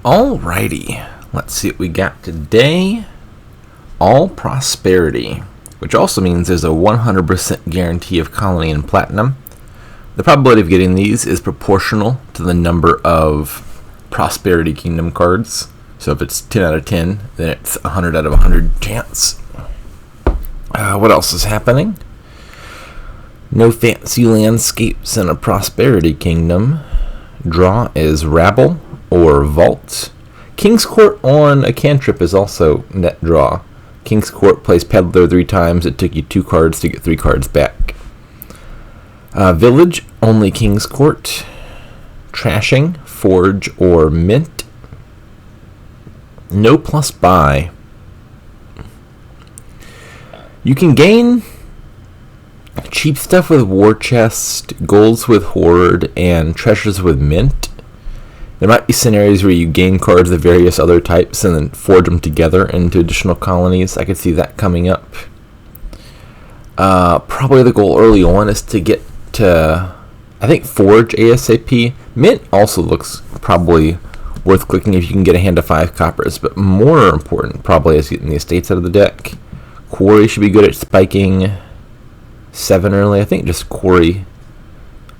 Alrighty, let's see what we got today. All Prosperity, which also means there's a 100% guarantee of colony and platinum. The probability of getting these is proportional to the number of Prosperity Kingdom cards. So if it's 10 out of 10, then it's 100 out of 100 chance. What else is happening? No fancy landscapes in a Prosperity Kingdom. Draw is Rabble or Vault. King's Court on a cantrip is also net draw. King's Court plays Peddler 3 times. It took you 2 cards to get 3 cards back. Village, only King's Court. Trashing, Forge, or Mint. No plus buy. You can gain cheap stuff with War Chest, golds with Horde, and treasures with Mint. There might be scenarios where you gain cards of various other types and then forge them together into additional colonies. I could see that coming up. Probably the goal early on is to get to, I think, Forge ASAP. Mint also looks probably worth clicking if you can get a hand of 5 coppers, but more important probably is getting the estates out of the deck. Quarry should be good at spiking 7 early. I think just Quarry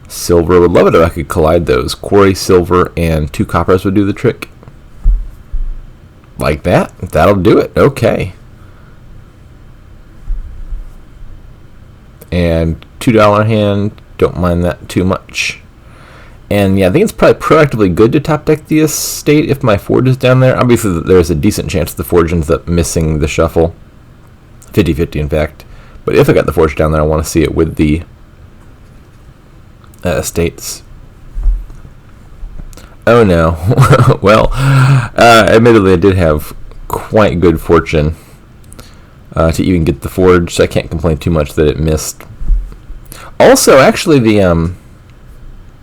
Silver. Would love it if I could collide those. Quarry Silver and 2 coppers would do the trick. Like that. That'll do it. Okay. And $2 hand. Don't mind that too much. And yeah, I think it's probably proactively good to top deck the estate if my Forge is down there. Obviously, there's a decent chance the Forge ends up missing the shuffle. 50-50 in fact. But if I got the Forge down there, I want to see it with the estates. Oh no. Well, admittedly I did have quite good fortune to even get the Forge, so I can't complain too much that it missed. Also, actually,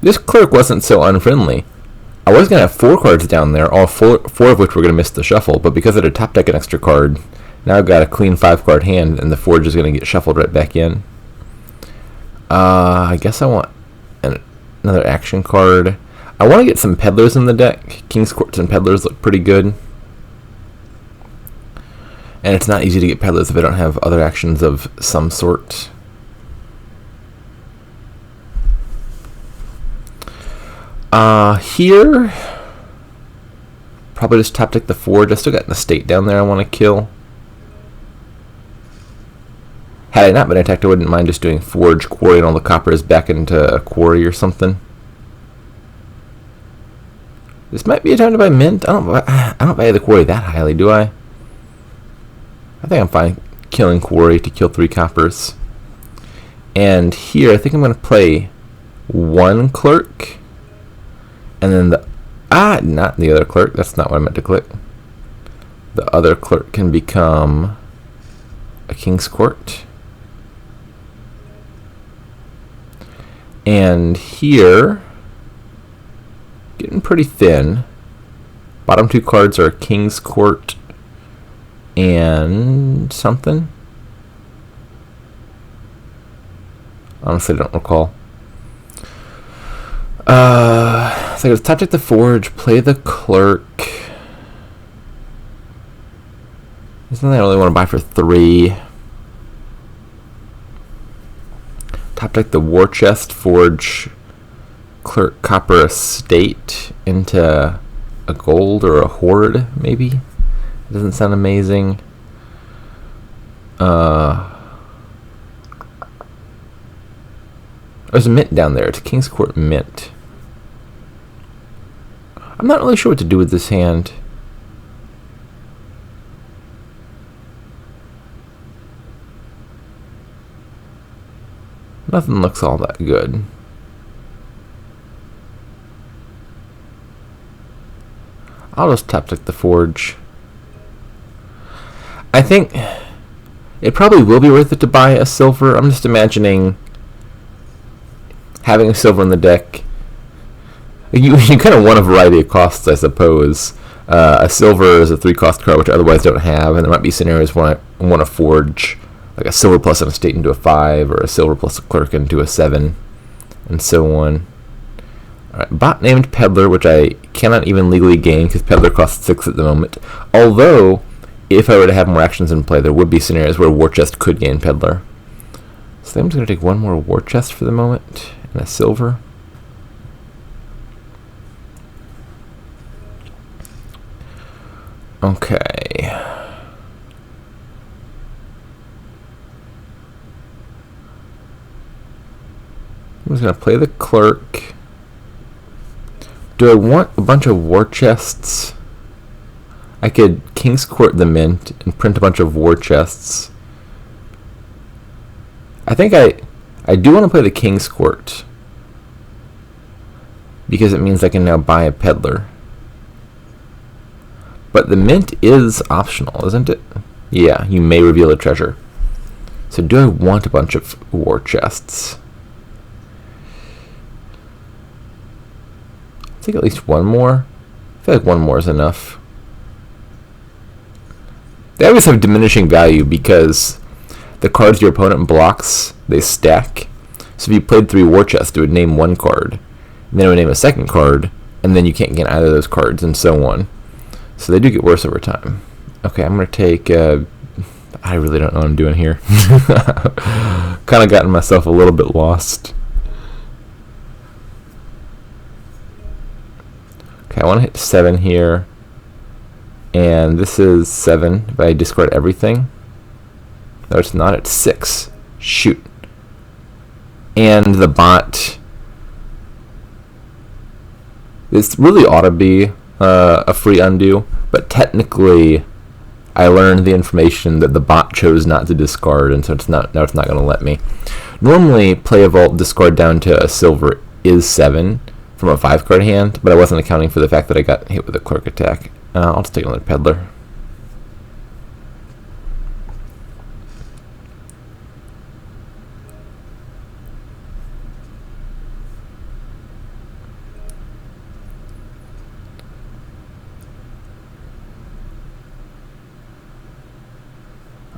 this clerk wasn't so unfriendly. I was going to have 4 cards down there, all four of which were going to miss the shuffle, but because I had to top deck an extra card, now I've got a clean 5-card hand, and the Forge is going to get shuffled right back in. I guess I want another action card. I want to get some Peddlers in the deck. King's Courts and Peddlers look pretty good. And it's not easy to get Peddlers if I don't have other actions of some sort. Here, probably just top deck the Forge. I still got an estate down there I want to kill. Had I not been attacked, I wouldn't mind just doing Forge, Quarry, and all the coppers back into a Quarry or something. This might be a time to buy Mint. I don't buy the Quarry that highly, do I? I think I'm fine killing Quarry to kill 3 coppers. And here, I think I'm going to play 1 clerk. And then not the other clerk. That's not what I meant to click. The other clerk can become a King's Court. And here, getting pretty thin. Bottom 2 cards are King's Court and something. Honestly, I don't recall. So I go top deck the Forge, play the clerk. There's something I really want to buy for 3. Top deck the War Chest, Forge, Clerk, Copper, Estate into a gold or a Horde, maybe? It doesn't sound amazing. There's a Mint down there. It's a King's Court Mint. I'm not really sure what to do with this hand. Nothing looks all that good. I'll just top deck the Forge. I think it probably will be worth it to buy a silver. I'm just imagining having a silver in the deck. You kind of want a variety of costs, I suppose. A silver is a 3-cost card, which I otherwise don't have, and there might be scenarios where I want to forge like a silver plus an estate into a 5, or a silver plus a clerk into a 7, and so on. Alright, bot named Peddler, which I cannot even legally gain because Peddler costs 6 at the moment. Although, if I were to have more actions in play, there would be scenarios where War Chest could gain Peddler. So I'm just going to take one more War Chest for the moment, and a silver. Okay. I'm just going to play the clerk. Do I want a bunch of war chests? I could King's Court the Mint and print a bunch of war chests. I think I do want to play the King's Court, because it means I can now buy a Peddler. But the Mint is optional, isn't it? Yeah, you may reveal a treasure. So do I want a bunch of war chests? I'll take at least one more. I feel like one more is enough. They always have diminishing value because the cards your opponent blocks, they stack. So if you played 3 war chests, it would name one card, and then it would name a second card, and then you can't get either of those cards, and so on. So they do get worse over time. Okay, I'm going to take... I really don't know what I'm doing here. Kind of gotten myself a little bit lost. Okay, I want to hit 7 here. And this is 7 if I discard everything. No, it's not. It's 6. Shoot. And the bot... This really ought to be a free undo, but technically I learned the information that the bot chose not to discard, and so it's not going to let me. Normally, play a vault, discard down to a silver is 7 from a 5-card hand, but I wasn't accounting for the fact that I got hit with a clerk attack. I'll just take another Peddler.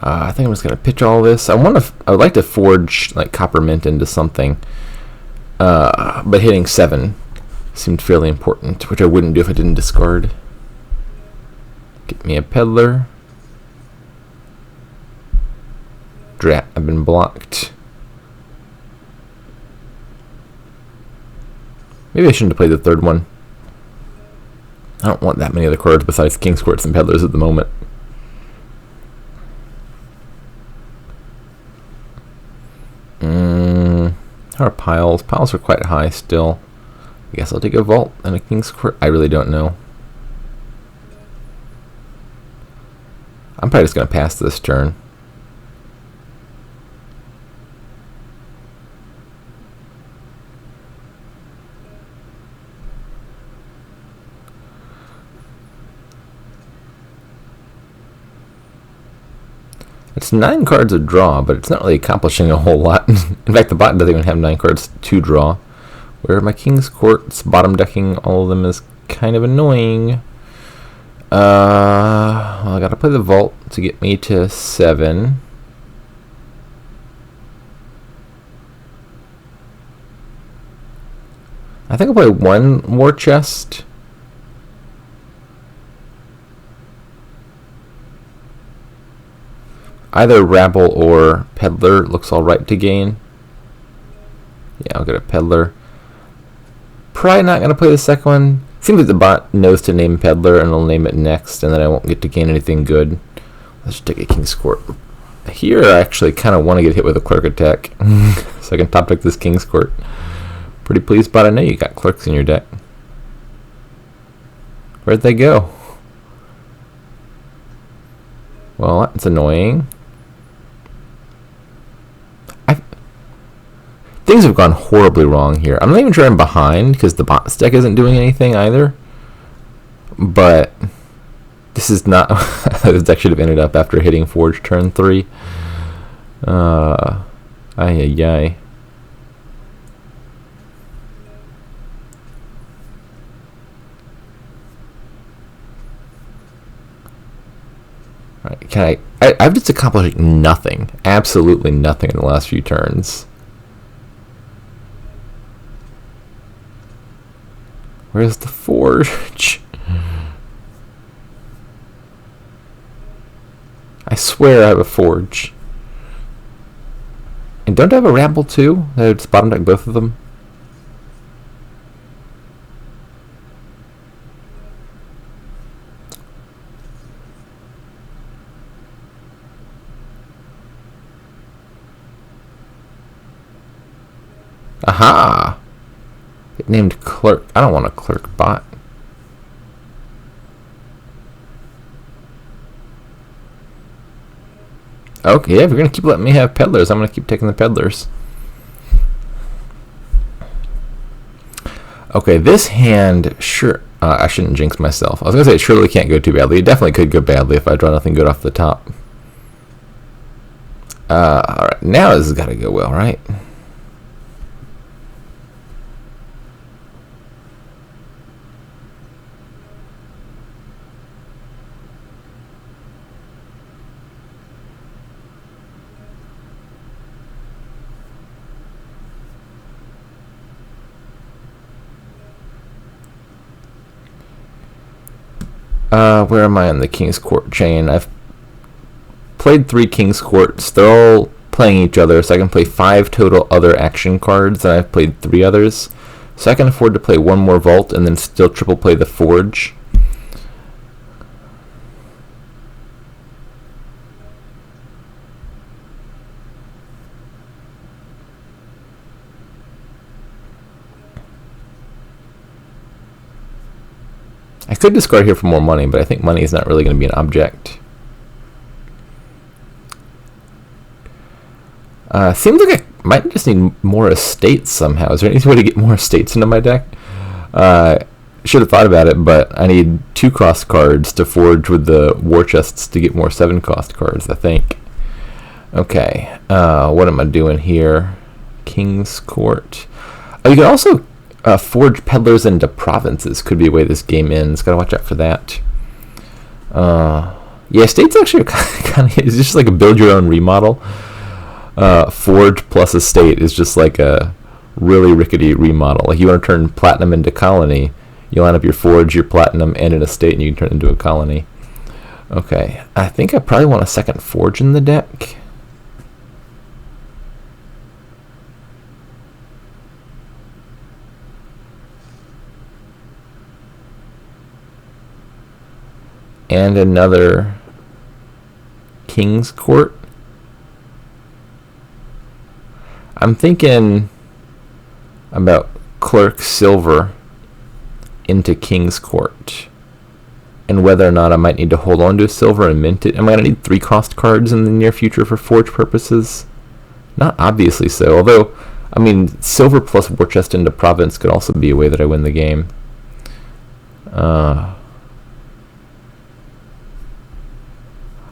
I think I'm just gonna pitch all this. I would like to forge like copper mint into something, but hitting 7 seemed fairly important, which I wouldn't do if I didn't discard. Get me a Peddler. Drat, I've been blocked. Maybe I shouldn't have played the third one. I don't want that many other cards besides King's Courts and Peddlers at the moment. How are piles? Piles are quite high still. I guess I'll take a vault and a King's Court. I really don't know. I'm probably just going to pass this turn. It's 9 cards of draw, but it's not really accomplishing a whole lot. In fact, the bot doesn't even have 9 cards to draw. Where my King's Courts, bottom decking all of them is kind of annoying. Well, I gotta play the vault to get me to 7. I think I'll play 1 war chest. Either Rabble or Peddler looks alright to gain. Yeah, I'll get a Peddler. Probably not going to play the second one. Seems like the bot knows to name Peddler and it'll name it next, and then I won't get to gain anything good. Let's take a King's Court. Here I actually kind of want to get hit with a clerk attack, so I can top deck this King's Court. Pretty pleased, but I know you got clerks in your deck. Where'd they go? Well, that's annoying. Things have gone horribly wrong here. I'm not even sure I'm behind because the bot's deck isn't doing anything either. But this is not how this deck should have ended up after hitting Forge turn 3. Ay ay ay. Alright, can I've just accomplished nothing. Absolutely nothing in the last few turns. Where's the forge? I swear I have a forge. And don't I have a rabble too? I just bottom deck both of them. Aha! It named clerk. I don't want a clerk bot. Okay, if you're gonna keep letting me have peddlers, I'm gonna keep taking the peddlers. Okay, this hand, sure. I shouldn't jinx myself. I was gonna say it surely can't go too badly. It definitely could go badly if I draw nothing good off the top. Alright, now this has gotta go well, right? Where am I on the King's Court chain? I've played 3 King's Courts. They're all playing each other, so I can play 5 total other action cards, and I've played 3 others. So I can afford to play 1 more Vault and then still triple play the Forge. I could discard here for more money, but I think money is not really going to be an object. Seems like I might just need more estates somehow. Is there any way to get more estates into my deck? Should have thought about it, but I need 2 cost cards to forge with the war chests to get more 7 cost cards, I think. Okay, what am I doing here? King's Court. Oh, you can also forge peddlers into provinces. Could be a way this game ends. Gotta watch out for that. Yeah, estates actually kind of is just like a build your own remodel. Forge plus estate is just like a really rickety remodel. Like you want to turn platinum into colony, you line up your forge, your platinum, and an estate, and you can turn it into a colony. Okay, I think I probably want a second forge in the deck. And another King's Court. I'm thinking about Clerk Silver into King's Court, and whether or not I might need to hold on to a silver and mint it. Am I going to need 3 cost cards in the near future for forge purposes? Not obviously so, although, I mean, silver plus war chest into province could also be a way that I win the game.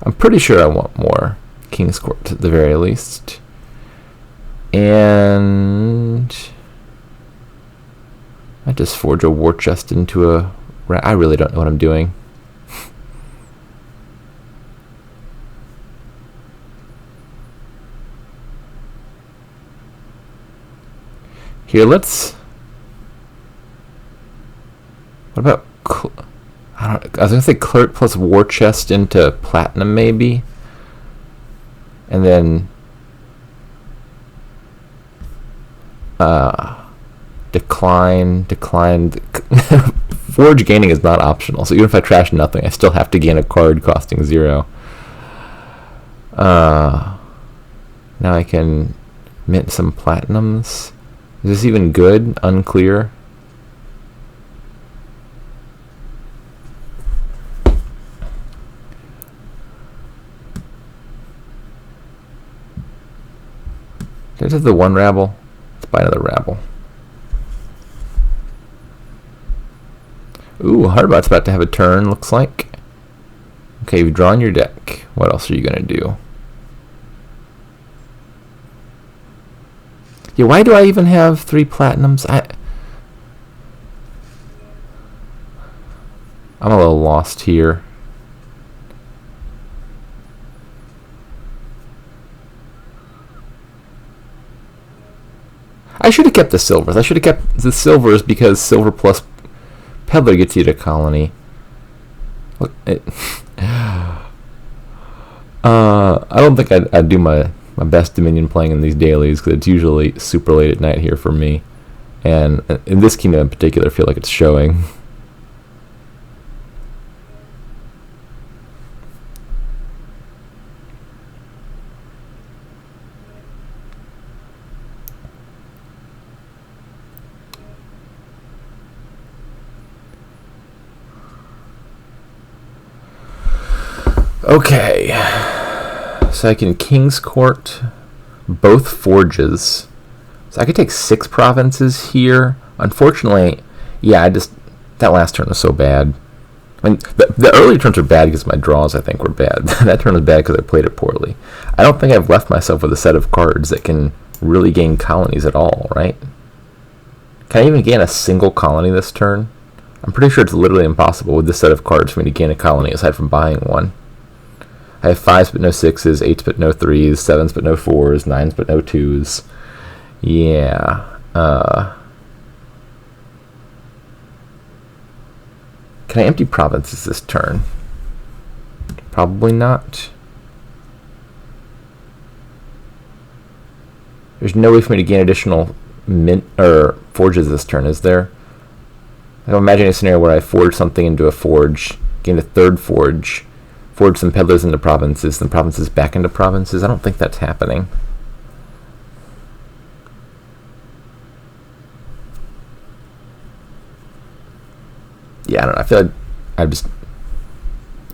I'm pretty sure I want more King's Court at the very least. And I just forge a war chest into a... I really don't know what I'm doing. Here, let's... What about... I was going to say clerk plus war chest into platinum, maybe. And then... decline. Forge gaining is not optional, so even if I trash nothing, I still have to gain a card costing 0. Now I can mint some platinums. Is this even good? Unclear. This is the 1 rabble. Let's buy another rabble. Ooh, Hardbot's about to have a turn, looks like. Okay, you've drawn your deck. What else are you going to do? Yeah, why do I even have 3 platinums? I'm a little lost here. I should have kept the silvers. I should have kept the silvers because silver plus Peddler gets you to colony. What? I don't think I'd do my best Dominion playing in these dailies because it's usually super late at night here for me. And in this kingdom in particular, I feel like it's showing. Okay, so I can King's Court both forges. So I could take 6 provinces here. Unfortunately, yeah, that last turn was so bad. I mean, the early turns were bad because my draws, I think, were bad. That turn was bad because I played it poorly. I don't think I've left myself with a set of cards that can really gain colonies at all, right? Can I even gain a single colony this turn? I'm pretty sure it's literally impossible with this set of cards for me to gain a colony aside from buying one. I have 5s but no 6s, 8s but no 3s, 7s but no 4s, 9s but no 2s. Yeah. Can I empty provinces this turn? Probably not. There's no way for me to gain additional mint or forges this turn, is there? I'm imagining a scenario where I forge something into a forge, gain a 3rd forge, forge some peddlers into provinces, then provinces back into provinces. I don't think that's happening. Yeah, I don't know. I feel like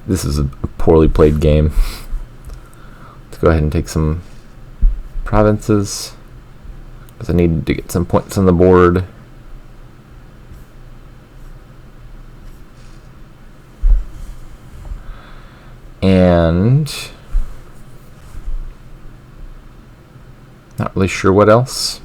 this is a poorly played game. Let's go ahead and take some provinces because I need to get some points on the board. And not really sure what else.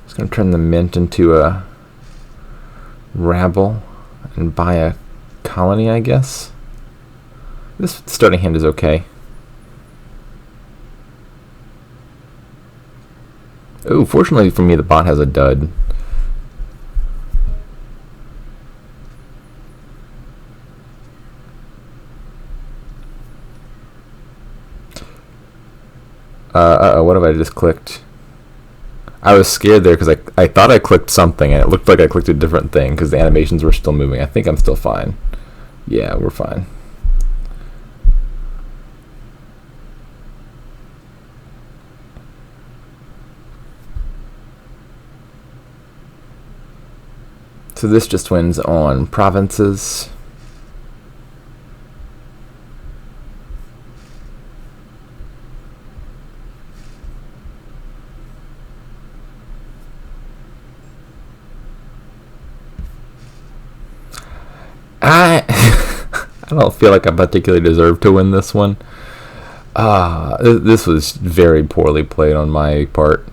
Just going to turn the mint into a rabble and buy a colony, I guess. This starting hand is okay. Oh, fortunately for me, the bot has a dud. What have I just clicked? I was scared there because I thought I clicked something and it looked like I clicked a different thing because the animations were still moving. I think I'm still fine. Yeah, we're fine. So this just wins on provinces. I don't feel like I particularly deserve to win this one. This was very poorly played on my part.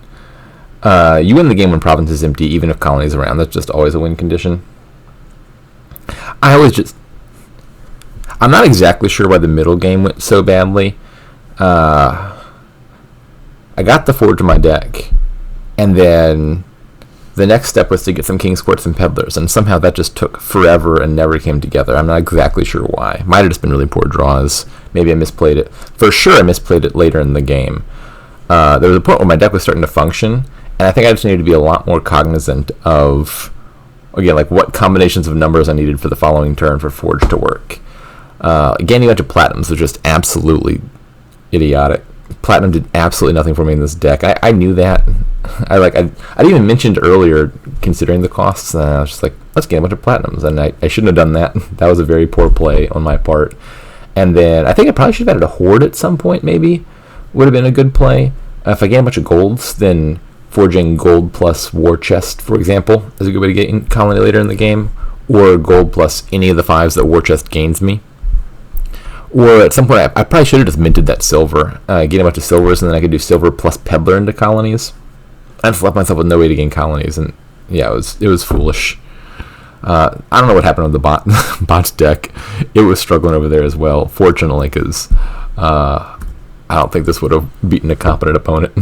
You win the game when province is empty, even if colony's around. That's just always a win condition. I'm not exactly sure why the middle game went so badly. I got the forge in my deck, and then the next step was to get some King's Courts and Peddlers, and somehow that just took forever and never came together. I'm not exactly sure why. Might have just been really poor draws. Maybe I misplayed it. For sure I misplayed it later in the game. There was a point where my deck was starting to function, and I think I just needed to be a lot more cognizant of, again, like what combinations of numbers I needed for the following turn for Forge to work. Gaining a bunch of Platinums was just absolutely idiotic. Platinum did absolutely nothing for me in this deck. I knew that. I even mentioned earlier considering the costs, and I was just like, let's gain a bunch of Platinums, and I shouldn't have done that. That was a very poor play on my part. And then I think I probably should have added a Horde at some point, maybe. Would have been a good play. If I gain a bunch of golds, then forging gold plus War Chest, for example, is a good way to get in colony later in the game, or gold plus any of the 5s that War Chest gains me. Or at some point, I probably should have just minted that silver, get a bunch of silvers, and then I could do silver plus Peddler into colonies. I just left myself with no way to gain colonies, and yeah, it was foolish. I don't know what happened with the bot's deck. It was struggling over there as well, fortunately, because I don't think this would have beaten a competent opponent.